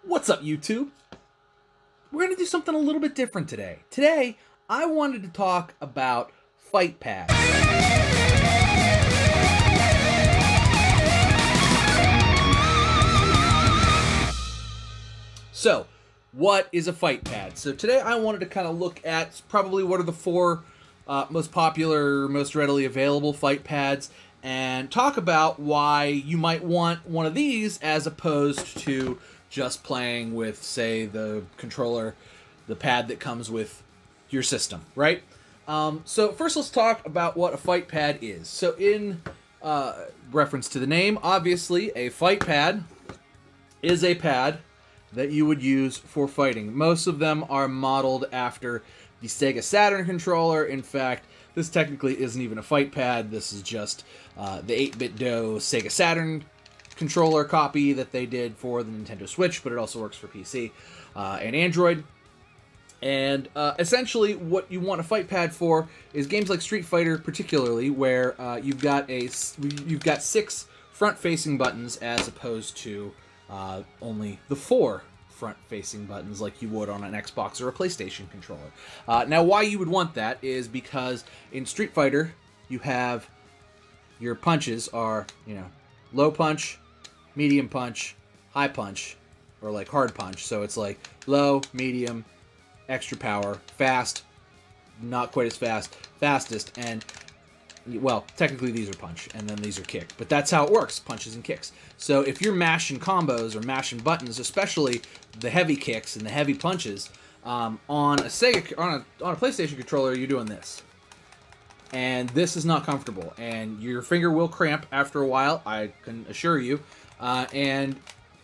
What's up, YouTube? We're going to do something a little bit different today. Today, I wanted to talk about fight pads. So, what is a fight pad? So today I wanted to kind of look at probably what are the four most popular, most readily available fight pads, and talk about why you might want one of these as opposed to just playing with, say, the controller, the pad that comes with your system, right? So first let's talk about what a fight pad is. So in reference to the name, obviously a fight pad is a pad that you would use for fighting. Most of them are modeled after the Sega Saturn controller. In fact, this technically isn't even a fight pad. This is just the 8-bit-do Sega Saturn controller copy that they did for the Nintendo Switch, but it also works for PC and Android. And essentially what you want a fight pad for is games like Street Fighter, particularly, where you've got 6 front-facing buttons as opposed to only the 4 front-facing buttons like you would on an Xbox or a PlayStation controller. Now, why you would want that is because in Street Fighter, you have your punches are, low punch, medium punch, high punch, or like hard punch. So it's like low, medium, extra power, fast, not quite as fast, fastest, and, well, technically these are punch, and then these are kick. But that's how it works, punches and kicks. So if you're mashing combos or mashing buttons, especially the heavy kicks and the heavy punches, on a PlayStation controller, you're doing this. And this is not comfortable, and your finger will cramp after a while, I can assure you, and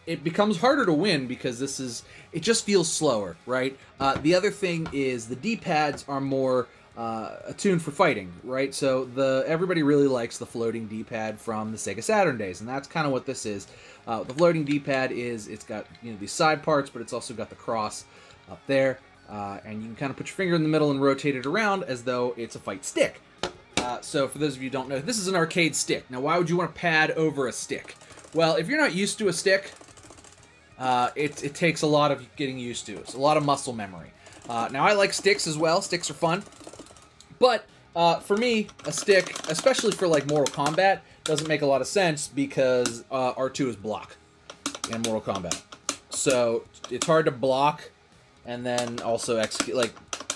it becomes harder to win because it just feels slower, right? The other thing is the D-pads are more attuned for fighting, right? So everybody really likes the floating D-pad from the Sega Saturn days, and that's kind of what this is. The floating D-pad it's got these side parts, but it's also got the cross up there, and you can kind of put your finger in the middle and rotate it around as though it's a fight stick. So for those of you who don't know, this is an arcade stick. Now, why would you want a pad over a stick? Well, if you're not used to a stick, it takes a lot of getting used to. It's a lot of muscle memory. Now, I like sticks as well. Sticks are fun. But for me, a stick, especially for like Mortal Kombat, doesn't make a lot of sense because R2 is block in Mortal Kombat. So it's hard to block and then also execute. Like,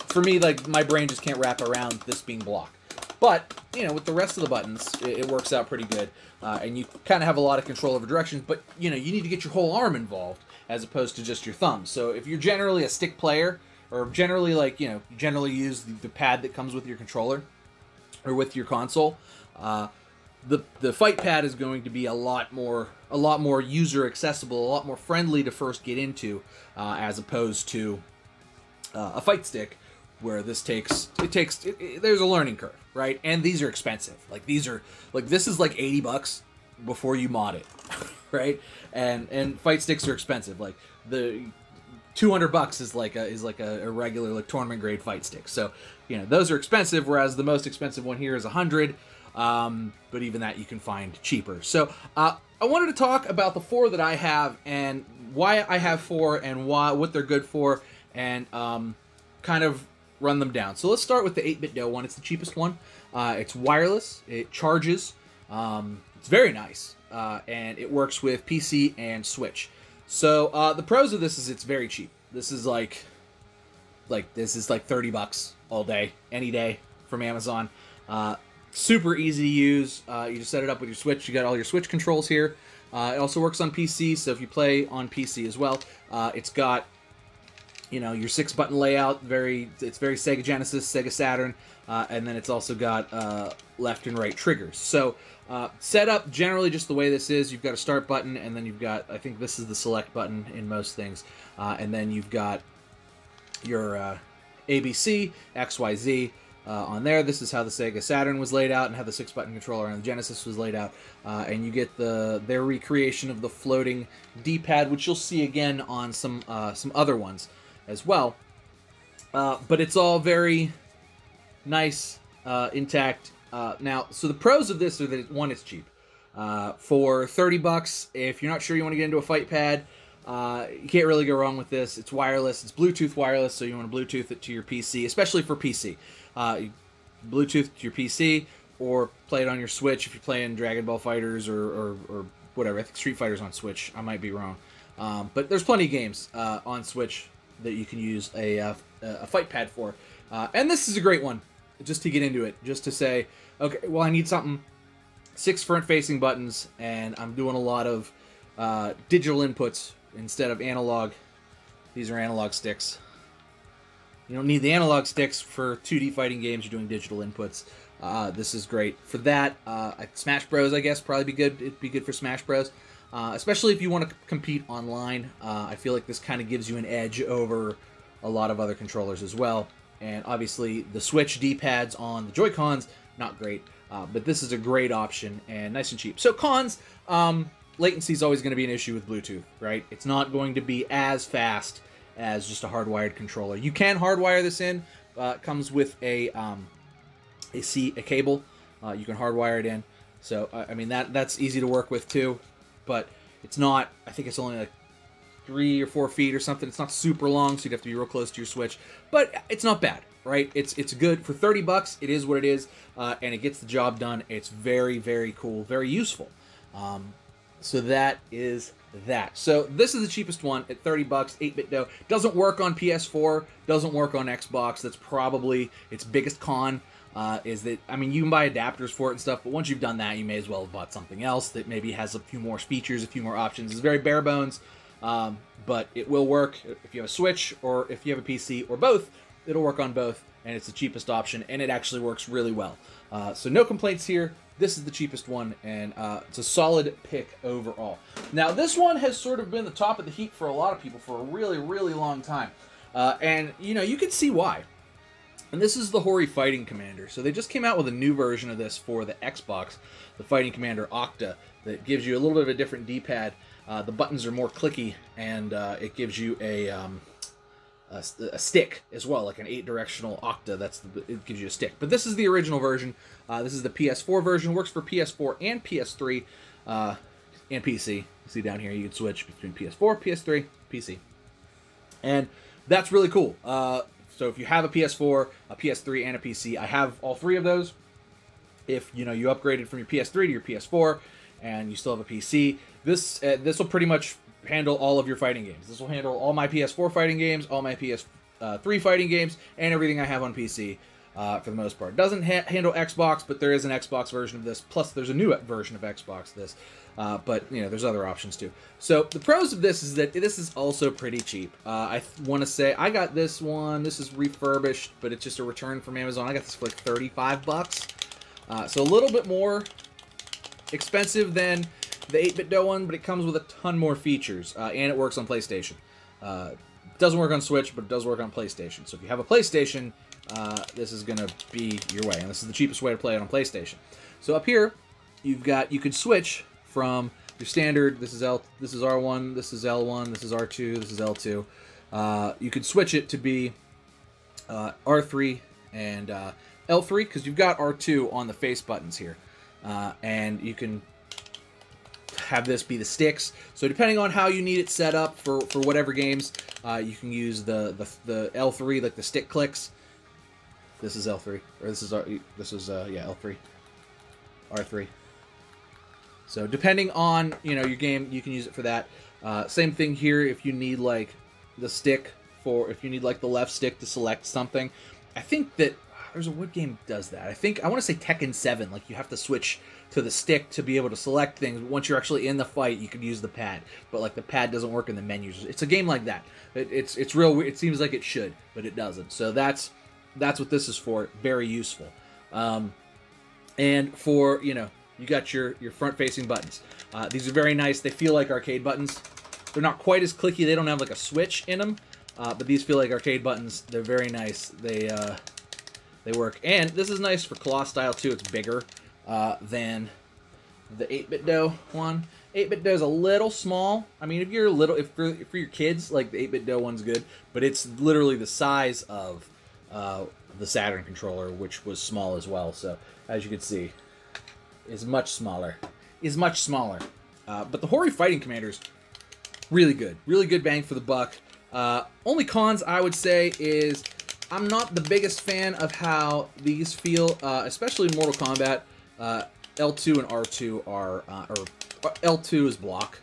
for me, like, my brain just can't wrap around this being block. But, with the rest of the buttons, it works out pretty good. And you kind of have a lot of control over directions, but, you need to get your whole arm involved as opposed to just your thumb. So if you're generally a stick player, or generally, like, you generally use the pad that comes with your controller or with your console, the fight pad is going to be a lot more user accessible, a lot more friendly to first get into, as opposed to a fight stick, where there's a learning curve, right? And these are expensive. Like, this is like $80 before you mod it, right? And fight sticks are expensive. Like, the $200 is like a regular, like, tournament grade fight stick. So, those are expensive, whereas the most expensive one here is $100. But even that you can find cheaper. So, I wanted to talk about the 4 that I have and why I have 4 and what they're good for, and kind of run them down. So let's start with the 8-bit-do one. It's the cheapest one. It's wireless. It charges. It's very nice. And it works with PC and Switch. So the pros of this is it's very cheap. This is like $30 all day, any day from Amazon. Super easy to use. You just set it up with your Switch. You got all your Switch controls here. It also works on PC, so if you play on PC as well, it's got your 6-button layout. It's very Sega Genesis, Sega Saturn, and then it's also got left and right triggers. So set up generally just the way this is. You've got a start button, and then you've got, I think this is the select button in most things, and then you've got your ABC, XYZ on there. This is how the Sega Saturn was laid out and how the 6-button controller on the Genesis was laid out, and you get their recreation of the floating D-pad, which you'll see again on some other ones as well, but it's all very nice, intact. Now, so the pros of this are that, one, it's cheap. For $30, if you're not sure you want to get into a fight pad, You can't really go wrong with this. It's wireless. It's Bluetooth wireless, so you want to Bluetooth it to your PC, especially for PC. Bluetooth to your PC, or play it on your Switch if you're playing Dragon Ball Fighters or whatever. I think Street Fighter's on Switch. I might be wrong. But there's plenty of games on Switch that you can use a fight pad for. And this is a great one, just to get into it. Just to say, okay, well, I need something. 6 front-facing buttons, and I'm doing a lot of digital inputs instead of analog. These are analog sticks. You don't need the analog sticks for 2D fighting games. You're doing digital inputs. This is great for that. Smash Bros, I guess, probably be good. It'd be good for Smash Bros, especially if you want to compete online. I feel like this kind of gives you an edge over a lot of other controllers as well. And obviously, the Switch D-pads on the Joy-Cons, not great. But this is a great option and nice and cheap. So cons, latency is always going to be an issue with Bluetooth, right? It's not going to be as fast as just a hardwired controller. You can hardwire this in. It comes with a cable. You can hardwire it in. So I mean that's easy to work with too. But it's not. I think it's only like 3 or 4 feet or something. It's not super long, so you'd have to be real close to your Switch. But it's not bad, right? It's good for $30. It is what it is, and it gets the job done. It's very, very cool, very useful. So that is that. So this is the cheapest one at $30, 8-bit dough. Doesn't work on PS4, doesn't work on Xbox. That's probably its biggest con, is that, I mean, you can buy adapters for it and stuff, but once you've done that, you may as well have bought something else that maybe has a few more features, a few more options. It's very bare bones, but it will work if you have a Switch or if you have a PC or both. It'll work on both, and it's the cheapest option, and it actually works really well. So no complaints here. This is the cheapest one, and it's a solid pick overall. Now, this one has sort of been the top of the heap for a lot of people for a really, really long time. And, you know, you can see why. And this is the Hori Fighting Commander. So they just came out with a new version of this for the Xbox, the Fighting Commander Octa, that gives you a little bit of a different D-pad. The buttons are more clicky, and it gives you a stick as well, like an 8-directional Octa. It gives you a stick. But this is the original version. This is the PS4 version. Works for PS4 and PS3 and PC. You see down here, you can switch between PS4, PS3, PC. And that's really cool. So if you have a PS4, a PS3, and a PC, I have all 3 of those. If you upgraded from your PS3 to your PS4 and you still have a PC, this will pretty much handle all of your fighting games. This will handle all my PS4 fighting games, all my PS3 fighting games, and everything I have on PC for the most part. It doesn't handle Xbox, but there is an Xbox version of this. Plus, there's a new version of Xbox this. But, there's other options too. So, the pros of this is that this is also pretty cheap. I want to say, I got this one. This is refurbished, but it's just a return from Amazon. I got this for like $35. So, a little bit more expensive than the 8-bit dough one, but it comes with a ton more features, and it works on PlayStation. It doesn't work on Switch, but it does work on PlayStation. So if you have a PlayStation, this is going to be your way, and this is the cheapest way to play it on PlayStation. So up here, you could switch from your standard. This is R1, this is L1, this is R2, this is L2. You could switch it to be R3 and L3 because you've got R2 on the face buttons here, and you can have this be the sticks. So depending on how you need it set up for whatever games, you can use the L3, like the stick clicks. This is L3, or this is L3, R3. So depending on your game, you can use it for that. Same thing here if you need like the stick if you need like the left stick to select something. I think that there's a what game does that? I want to say Tekken 7. Like you have to switch to the stick to be able to select things. Once you're actually in the fight, you can use the pad, but like the pad doesn't work in the menus. It's a game like that. It's real weird. It seems like it should, but it doesn't. So that's what this is for. Very useful. And for you got your front-facing buttons. These are very nice. They feel like arcade buttons. They're not quite as clicky. They don't have like a switch in them, but these feel like arcade buttons. They're very nice. They work, and this is nice for claw style too. It's bigger than the 8-bit dough one. 8-bit dough is a little small. I mean, if for your kids, like the 8-bit dough one's good, but it's literally the size of the Saturn controller, which was small as well. So as you can see, is much smaller. But the Hori Fighting Commanders Really good bang for the buck. Only cons I would say is I'm not the biggest fan of how these feel, especially in Mortal Kombat. L2 and R2 are, or L2 is block.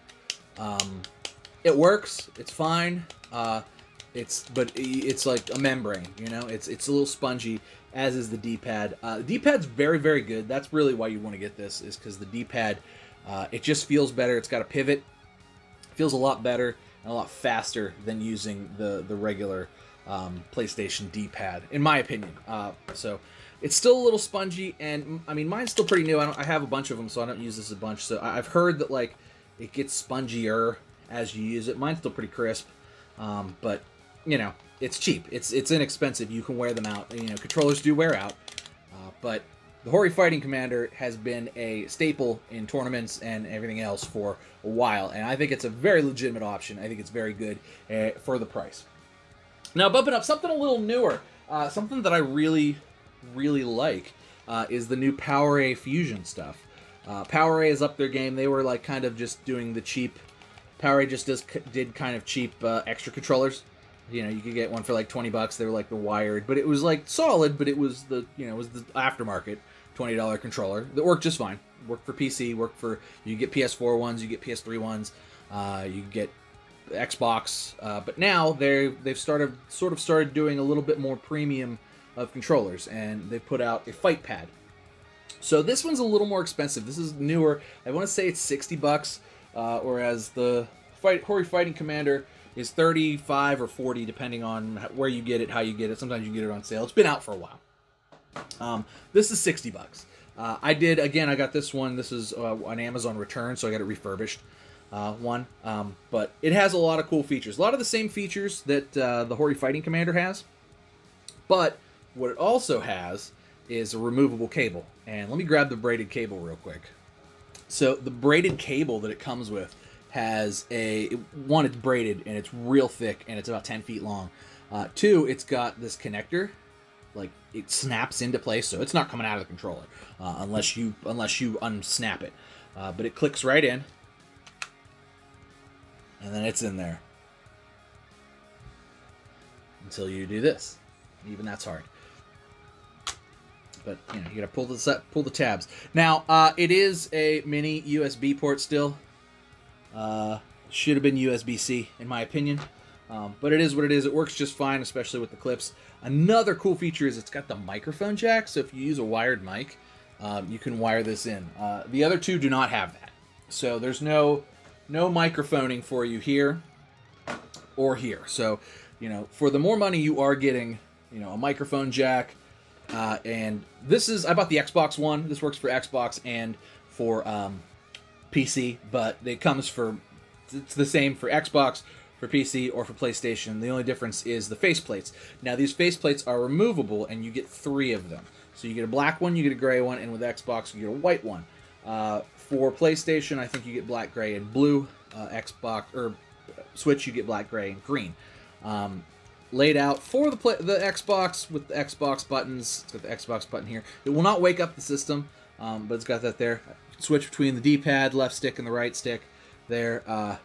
It works, it's fine. But it's like a membrane, you know. It's a little spongy, as is the D-pad. The D-pad's very good. That's really why you want to get this, is because the D-pad, it just feels better. It's got a pivot. It feels a lot better and a lot faster than using the regular PlayStation D-pad, in my opinion. So it's still a little spongy, and I mean, mine's still pretty new. I have a bunch of them, so I don't use this a bunch. So I've heard that like it gets spongier as you use it. Mine's still pretty crisp, but you know, it's cheap. It's inexpensive. You can wear them out. You know, controllers do wear out, but the Hori Fighting Commander has been a staple in tournaments and everything else for a while, and I think it's a very legitimate option. I think it's very good for the price. Now, bumping up something a little newer, something that I really like is the new PowerA Fusion stuff. PowerA is up their game. They were like kind of just doing the cheap. PowerA just did kind of cheap extra controllers. You know, you could get one for like 20 bucks. They were like the wired, but it was like solid, but it was the, you know, it was the aftermarket $20 controller that worked just fine. Worked for PC, worked for, you get PS4 ones, you get PS3 ones, you get Xbox, but now they've sort of started doing a little bit more premium of controllers, and they've put out a fight pad. So this one's a little more expensive. This is newer. I want to say it's 60 bucks, whereas the Hori Fighting Commander is 35 or 40, depending on where you get it, how you get it. Sometimes you get it on sale. It's been out for a while. This is 60 bucks. I got this one. This is an Amazon return, so I got it refurbished one. But it has a lot of cool features. A lot of the same features that the Hori Fighting Commander has. But what it also has is a removable cable. And let me grab the braided cable real quick. So the braided cable that it comes with has one, it's braided and it's real thick and it's about 10 feet long. Two, it's got this connector, like it snaps into place, so it's not coming out of the controller unless you unsnap it. But it clicks right in, and then it's in there until you do this. Even that's hard. But you know, you gotta pull the tabs. Now it is a mini USB port still. Should have been USB-C in my opinion, but it is what it is. It works just fine, especially with the clips. Another cool feature is it's got the microphone jack, so if you use a wired mic, you can wire this in. The other two do not have that, so there's no microphoning for you here or here. So you know, for the more money, you are getting, you know, a microphone jack. And this is, I bought the Xbox One. This works for Xbox and for PC, but it's the same for Xbox, for PC, or for PlayStation. The only difference is the faceplates. Now, these faceplates are removable, and you get 3 of them. So you get a black one, you get a gray one, and with Xbox, you get a white one. For PlayStation, I think you get black, gray, and blue. Xbox, or Switch, you get black, gray, and green. Laid out for the Xbox with the Xbox buttons. It's got the Xbox button here. It will not wake up the system, but it's got that there. Switch between the D-pad, left stick, and the right stick there.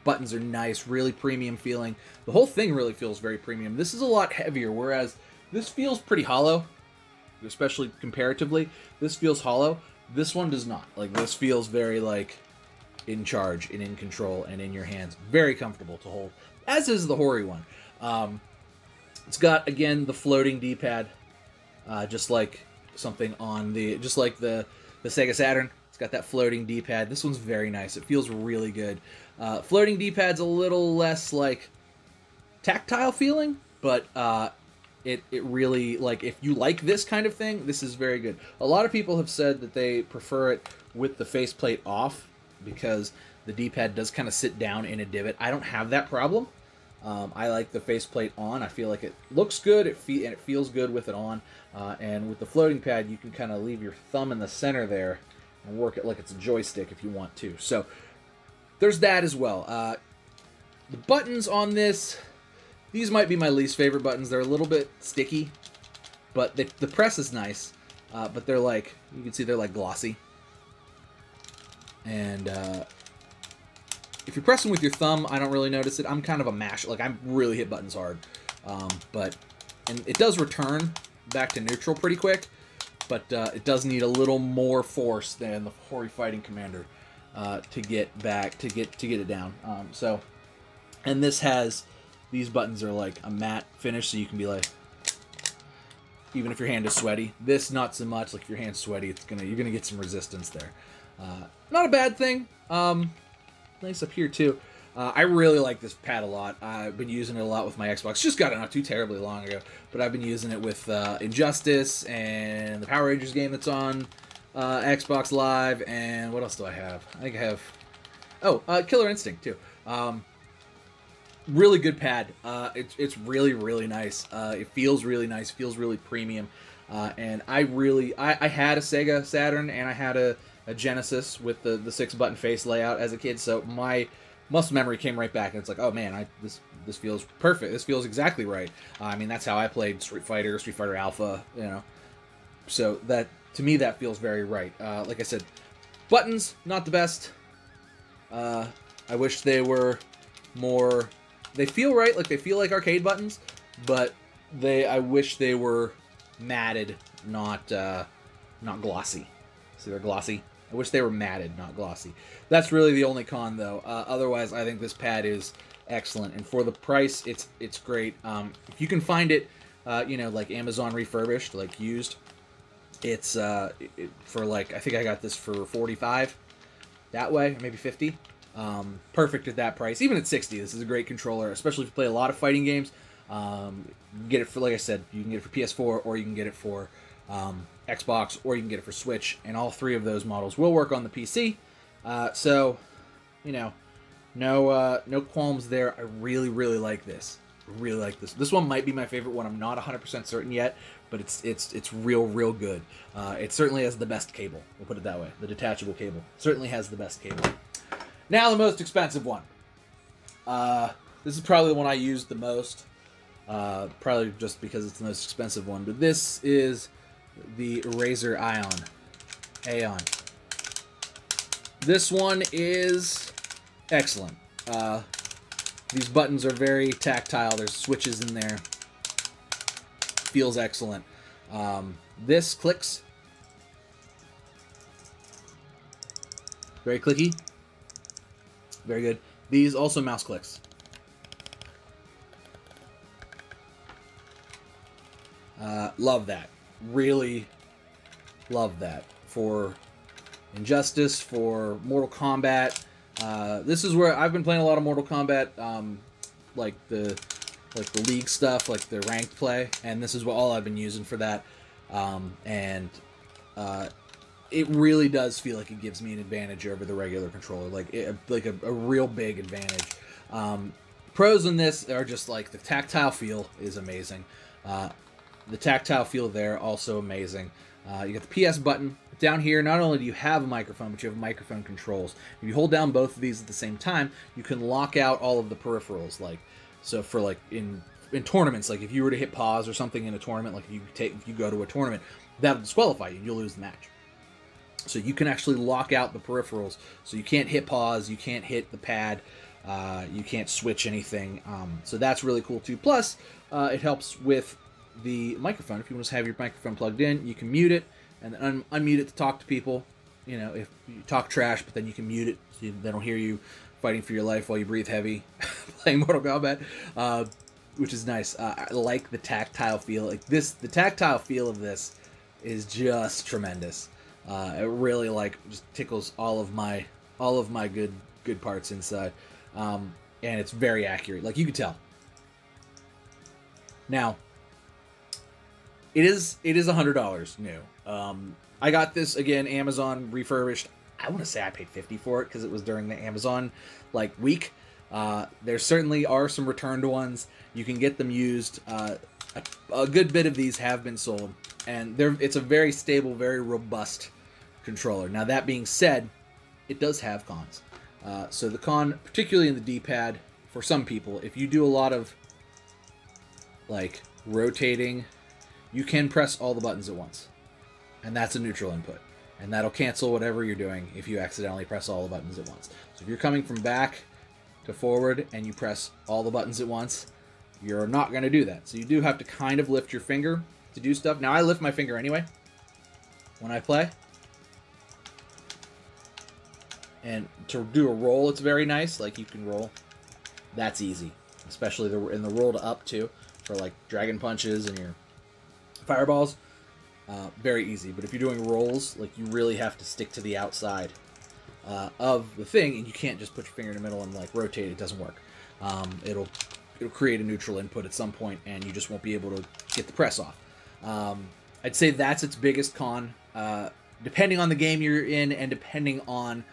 Buttons are nice, really premium feeling. The whole thing really feels very premium. This is a lot heavier, whereas this feels pretty hollow, especially comparatively. This feels hollow. This one does not. Like, this feels very, like, in charge and in control and in your hands. Very comfortable to hold, as is the Hori one. It's got, again, the floating D-pad, just like something on just like the Sega Saturn. It's got that floating D-pad. This one's very nice. It feels really good. Floating D-pad's a little less, like, tactile feeling, but it really, like, if you like this kind of thing, this is very good. A lot of people have said that they prefer it with the faceplate off because the D-pad does kind of sit down in a divot. I don't have that problem. I like the faceplate on. I feel like it looks good, and it feels good with it on. And with the floating pad, you can kind of leave your thumb in the center there and work it like it's a joystick if you want to. So there's that as well. The buttons on this, these might be my least favorite buttons. They're a little bit sticky, but the press is nice. But they're like, you can see they're like glossy. And if you're pressing with your thumb, I don't really notice it. I'm kind of a mash, like I really hit buttons hard. And it does return back to neutral pretty quick, but it does need a little more force than the Hori Fighting Commander to get it down. And this has, these buttons are like a matte finish, so you can be like, even if your hand is sweaty. This not so much. Like if your hand's sweaty, you're gonna get some resistance there. Not a bad thing. Nice up here too. I really like this pad a lot. I've been using it a lot with my Xbox. Just got it not too terribly long ago, but I've been using it with Injustice and the Power Rangers game that's on Xbox Live. And what else do I have? I think I have Killer Instinct too. Really good pad. It's really, really nice. It feels really nice. Feels really premium. And I had a Sega Saturn and I had a Genesis with the 6-button face layout as a kid. So my muscle memory came right back, and it's like, oh man, this feels perfect. This feels exactly right. I mean, that's how I played Street Fighter Alpha. You know, so that to me that feels very right. Like I said, buttons not the best. I wish they were more. They feel right, like they feel like arcade buttons, but I wish they were matted, not glossy. See, they're glossy. I wish they were matted, not glossy. That's really the only con, though. Otherwise, I think this pad is excellent, and for the price, it's great. If you can find it, like Amazon refurbished, like used, it's for like, I think I got this for 45 that way, or maybe 50. Perfect at that price. Even at 60, this is a great controller, especially if you play a lot of fighting games. You can get it for, like I said, you can get it for PS4, or you can get it for Xbox, or you can get it for Switch, and all three of those models will work on the PC. So, no qualms there. I really, really like this. Really like this. This one might be my favorite one. I'm not 100% certain yet, but it's real good. It certainly has the best cable. We'll put it that way. The detachable cable certainly has the best cable. Now the most expensive one. This is probably the one I used the most. Probably just because it's the most expensive one. But this is the Razer Aeon. This one is excellent. These buttons are very tactile. There's switches in there. Feels excellent. This clicks. Very clicky. Very good. These also mouse clicks. Love that. Really love that. For Injustice, for Mortal Kombat. This is where I've been playing a lot of Mortal Kombat, like the league stuff, like the ranked play, and this is all I've been using for that. It really does feel like it gives me an advantage over the regular controller, like a real big advantage. Pros in this are just like the tactile feel is amazing. The tactile feel there also amazing. You got the PS button down here. Not only do you have a microphone, but you have microphone controls. If you hold down both of these at the same time, you can lock out all of the peripherals. Like, so for like in tournaments, like if you were to hit pause or something in a tournament, like if you go to a tournament, that'll disqualify you. You'll lose the match. So you can actually lock out the peripherals. So you can't hit pause, you can't hit the pad, you can't switch anything. So that's really cool too. Plus, it helps with the microphone. If you want to have your microphone plugged in, you can mute it and then unmute it to talk to people. You know, if you talk trash, but then you can mute it so they don't hear you fighting for your life while you breathe heavy playing Mortal Kombat, which is nice. I like the tactile feel. Like this, the tactile feel of this is just tremendous. It really just tickles all of my good parts inside, and it's very accurate. Like you can tell. Now, it is $100 new. I got this again, Amazon refurbished. I want to say I paid $50 for it because it was during the Amazon week. There certainly are some returned ones. You can get them used. A good bit of these have been sold, and it's a very stable, very robust controller. Now that being said, it does have cons. So the con, particularly in the D-pad, for some people, if you do a lot of rotating, you can press all the buttons at once, and that's a neutral input, and that'll cancel whatever you're doing if you accidentally press all the buttons at once. So if you're coming from back to forward and you press all the buttons at once, you're not going to do that. So you do have to kind of lift your finger to do stuff. Now, I lift my finger anyway when I play. And to do a roll, it's very nice. Like, you can roll. That's easy. Especially in the roll to up, too. For, like, dragon punches and your fireballs. Very easy. But if you're doing rolls, like, you really have to stick to the outside of the thing. And you can't just put your finger in the middle and, like, rotate. It doesn't work. It'll create a neutral input at some point, and you just won't be able to get the press off. I'd say that's its biggest con. Depending on the game you're in and depending on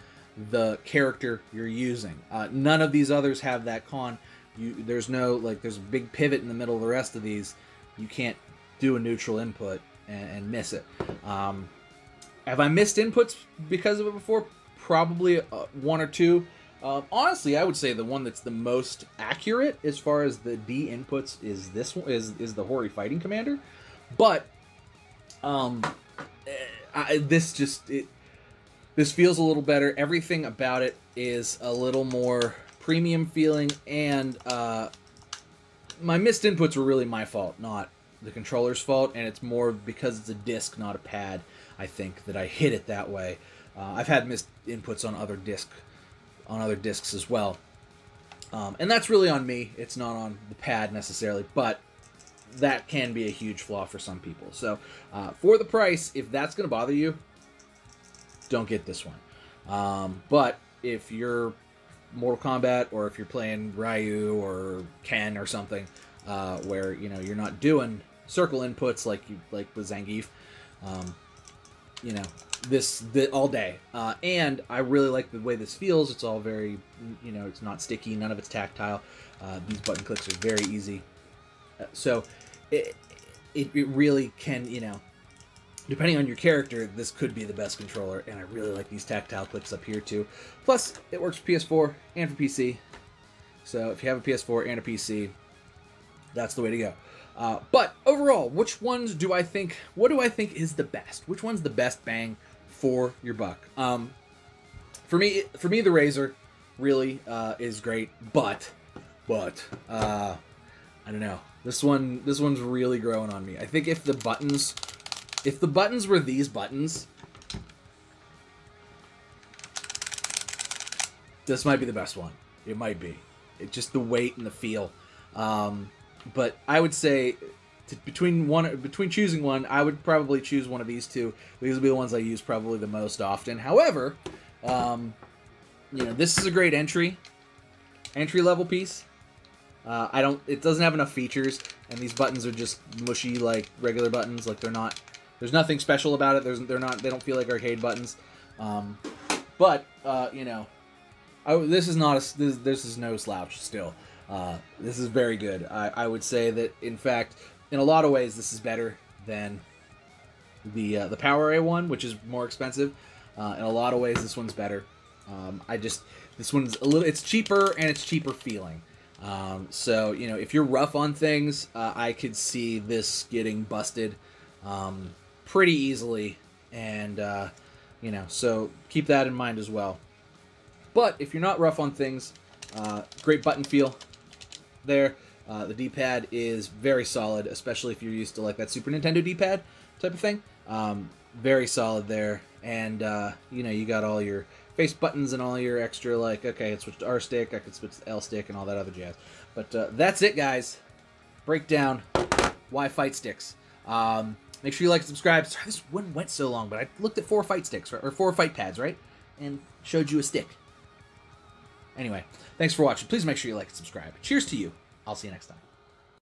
the character you're using. None of these others have that con. There's a big pivot in the middle of the rest of these. You can't do a neutral input and miss it. Have I missed inputs because of it before? Probably one or two. Honestly, I would say the one that's the most accurate as far as the D inputs is this one, is the Hori Fighting Commander. But this feels a little better. Everything about it is a little more premium feeling, and my missed inputs were really my fault, not the controller's fault, and it's more because it's a disc, not a pad, I think, that I hit it that way. I've had missed inputs on other discs as well. And that's really on me. It's not on the pad necessarily, but that can be a huge flaw for some people. So for the price, if that's going to bother you, don't get this one. But if you're Mortal Kombat, or if you're playing Ryu or Ken or something, where you're not doing circle inputs like with Zangief, this all day. And I really like the way this feels. It's all very, it's not sticky. None of it's tactile. These button clicks are very easy. So it really can, depending on your character, this could be the best controller. And I really like these tactile clicks up here too. Plus, it works for PS4 and for PC. So if you have a PS4 and a PC, that's the way to go. But overall, which ones do I think, what do I think is the best? Which one's the best bang for your buck? For me, the Razer really is great, but I don't know. This one's really growing on me. I think if the buttons were these buttons, this might be the best one. It might be. It's just the weight and the feel. But I would say between choosing one, I would probably choose one of these two. These will be the ones I use probably the most often. However, this is a great entry level piece. It doesn't have enough features, and these buttons are just mushy like regular buttons. Like there's nothing special about it. They don't feel like arcade buttons. But this is no slouch still. This is very good. I would say that, in fact, in a lot of ways, this is better than the PowerA one, which is more expensive. In a lot of ways, this one's better. This one's it's cheaper, and it's cheaper feeling. So, if you're rough on things, I could see this getting busted pretty easily, and, so keep that in mind as well. But if you're not rough on things, great button feel there. The D-pad is very solid, especially if you're used to like that Super Nintendo D-pad type of thing. Very solid there, and you got all your face buttons and all your extra, like, okay, I can switch to R stick, I can switch to L stick, and all that other jazz. But that's it, guys. Breakdown why fight sticks. Make sure you like and subscribe. Sorry, this one went so long, but I looked at 4 fight sticks, or 4 fight pads, right? And showed you a stick. Anyway, thanks for watching. Please make sure you like and subscribe. Cheers to you. I'll see you next time.